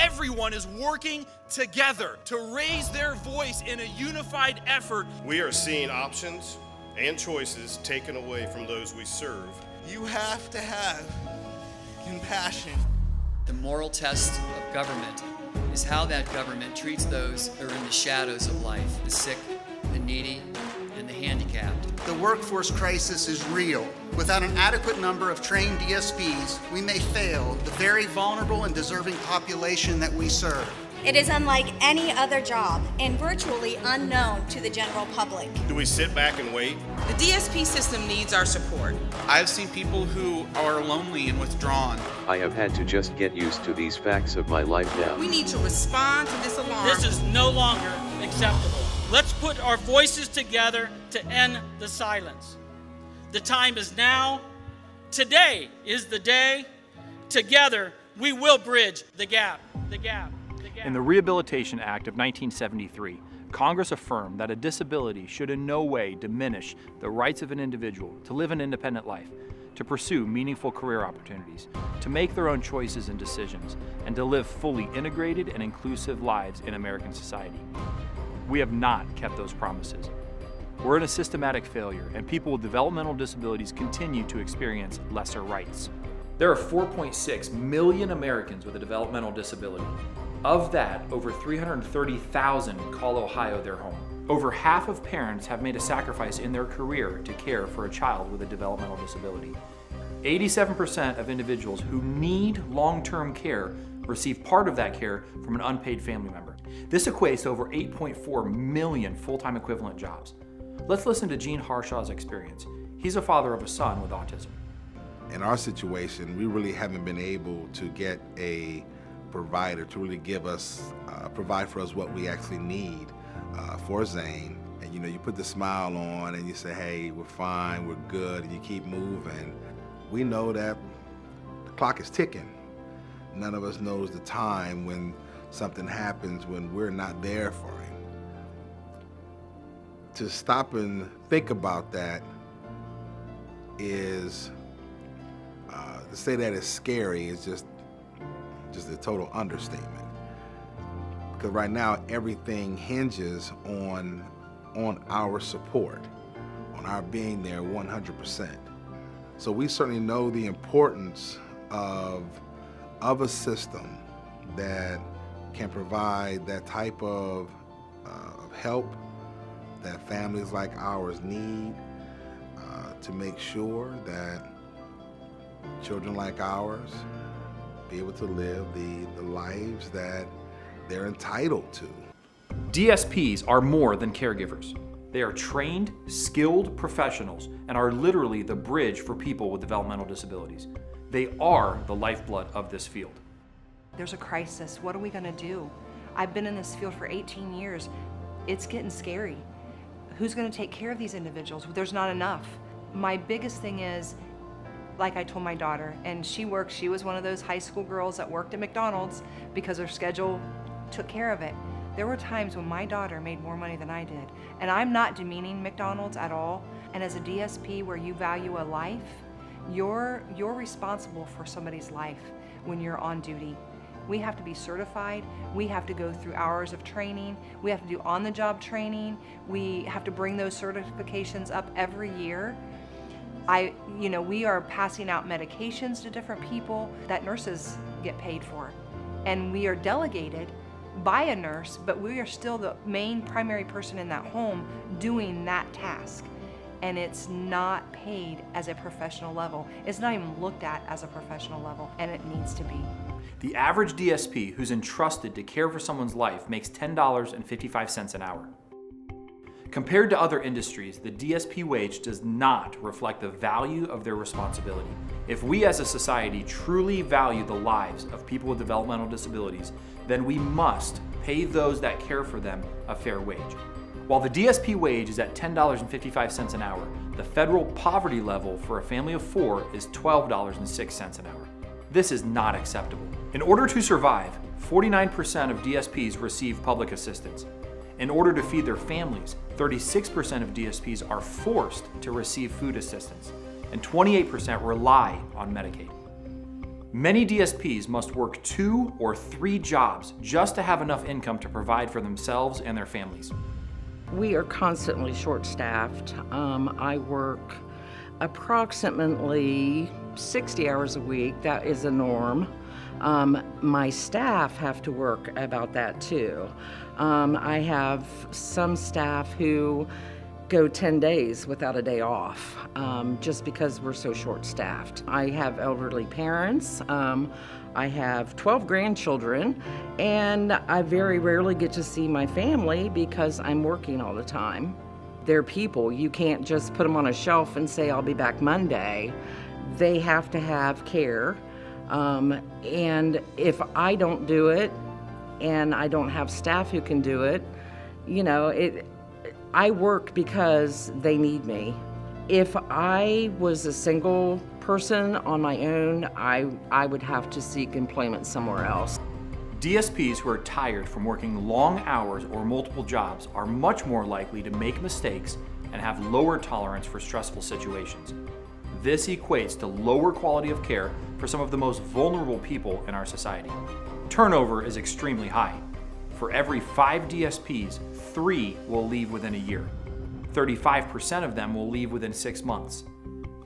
everyone is working together to raise their voice in a unified effort. We are seeing options and choices taken away from those we serve. You have to have compassion. The moral test of government is how that government treats those that are in the shadows of life, the sick, the needy, and the handicapped. The workforce crisis is real. Without an adequate number of trained DSPs, we may fail the very vulnerable and deserving population that we serve. It is unlike any other job and virtually unknown to the general public. Do we sit back and wait? The DSP system needs our support. I've seen people who are lonely and withdrawn. I have had to just get used to these facts of my life now. We need to respond to this alarm. This is no longer acceptable. Let's put our voices together to end the silence. The time is now. Today is the day. Together, we will bridge the gap. In the Rehabilitation Act of 1973, Congress affirmed that a disability should in no way diminish the rights of an individual to live an independent life, to pursue meaningful career opportunities, to make their own choices and decisions, and to live fully integrated and inclusive lives in American society. We have not kept those promises. We're in a systematic failure, and people with developmental disabilities continue to experience lesser rights. There are 4.6 million Americans with a developmental disability. Of that, over 330,000 call Ohio their home. Over half of parents have made a sacrifice in their career to care for a child with a developmental disability. 87% of individuals who need long-term care receive part of that care from an unpaid family member. This equates to over 8.4 million full-time equivalent jobs. Let's listen to Gene Harshaw's experience. He's a father of a son with autism. In our situation, we really haven't been able to get a provider to really give us, provide for us what we actually need for Zane. And you put the smile on and you say, hey, we're fine, we're good, and you keep moving. We know that the clock is ticking. None of us knows the time when something happens when we're not there for him. To stop and think about that is, to say that it's scary is just a total understatement. Because right now everything hinges on our support, on our being there 100%. So we certainly know the importance of a system that can provide that type of help that families like ours need to make sure that children like ours be able to live the lives that they're entitled to. DSPs are more than caregivers. They are trained, skilled professionals and are literally the bridge for people with developmental disabilities. They are the lifeblood of this field. There's a crisis. What are we going to do? I've been in this field for 18 years. It's getting scary. Who's going to take care of these individuals? There's not enough. My biggest thing is, like I told my daughter, and she was one of those high school girls that worked at McDonald's because her schedule took care of it. There were times when my daughter made more money than I did. And I'm not demeaning McDonald's at all. And as a DSP where you value a life, you're responsible for somebody's life when you're on duty. We have to be certified. We have to go through hours of training. We have to do on-the-job training. We have to bring those certifications up every year. We are passing out medications to different people that nurses get paid for. And we are delegated by a nurse, but we are still the main primary person in that home doing that task. And it's not paid as a professional level. It's not even looked at as a professional level, and it needs to be. The average DSP who's entrusted to care for someone's life makes $10.55 an hour. Compared to other industries, the DSP wage does not reflect the value of their responsibility. If we as a society truly value the lives of people with developmental disabilities, then we must pay those that care for them a fair wage. While the DSP wage is at $10.55 an hour, the federal poverty level for a family of 4 is $12.06 an hour. This is not acceptable. In order to survive, 49% of DSPs receive public assistance. In order to feed their families, 36% of DSPs are forced to receive food assistance, and 28% rely on Medicaid. Many DSPs must work 2 or 3 jobs just to have enough income to provide for themselves and their families. We are constantly short-staffed. I work approximately 60 hours a week. That is a norm. My staff have to work about that too. I have some staff who go 10 days without a day off, just because we're so short-staffed. I have elderly parents. I have 12 grandchildren, and I very rarely get to see my family because I'm working all the time. They're people. You can't just put them on a shelf and say, I'll be back Monday. They have to have care. And if I don't do it, and I don't have staff who can do it, you know, I work because they need me. If I was a single person on my own, I would have to seek employment somewhere else. DSPs who are tired from working long hours or multiple jobs are much more likely to make mistakes and have lower tolerance for stressful situations. This equates to lower quality of care for some of the most vulnerable people in our society. Turnover is extremely high. For every 5 DSPs, 3 will leave within a year. 35% of them will leave within 6 months.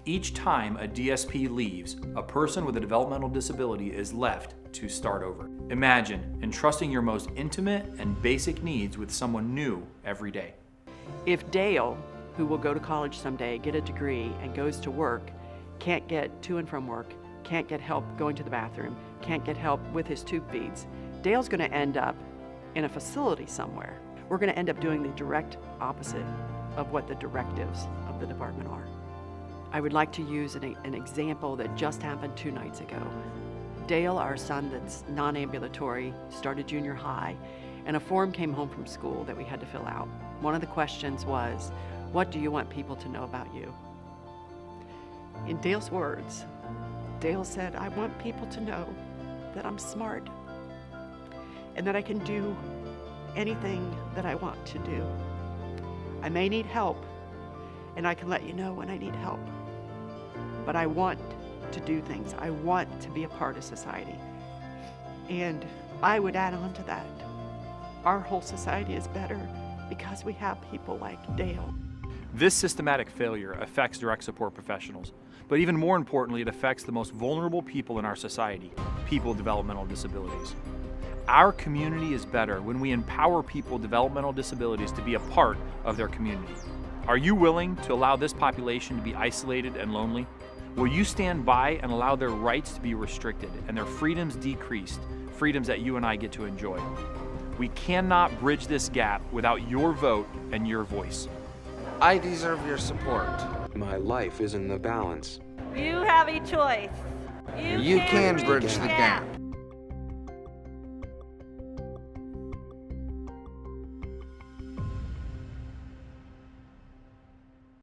Each time a DSP leaves, a person with a developmental disability is left to start over. Imagine entrusting your most intimate and basic needs with someone new every day. If Dale, who will go to college someday, get a degree, and goes to work, can't get to and from work, can't get help going to the bathroom, can't get help with his tube feeds, Dale's going to end up in a facility somewhere. We're going to end up doing the direct opposite of what the directives of the department are. I would like to use an example that just happened 2 nights ago. Dale, our son that's non-ambulatory, started junior high, and a form came home from school that we had to fill out. One of the questions was, what do you want people to know about you? In Dale's words, Dale said, I want people to know that I'm smart and that I can do anything that I want to do. I may need help, and I can let you know when I need help. But I want to do things. I want to be a part of society. And I would add on to that. Our whole society is better because we have people like Dale. This systematic failure affects direct support professionals, but even more importantly, it affects the most vulnerable people in our society, people with developmental disabilities. Our community is better when we empower people with developmental disabilities to be a part of their community. Are you willing to allow this population to be isolated and lonely? Will you stand by and allow their rights to be restricted and their freedoms decreased, freedoms that you and I get to enjoy? We cannot bridge this gap without your vote and your voice. I deserve your support. My life is in the balance. You have a choice. You can bridge the gap.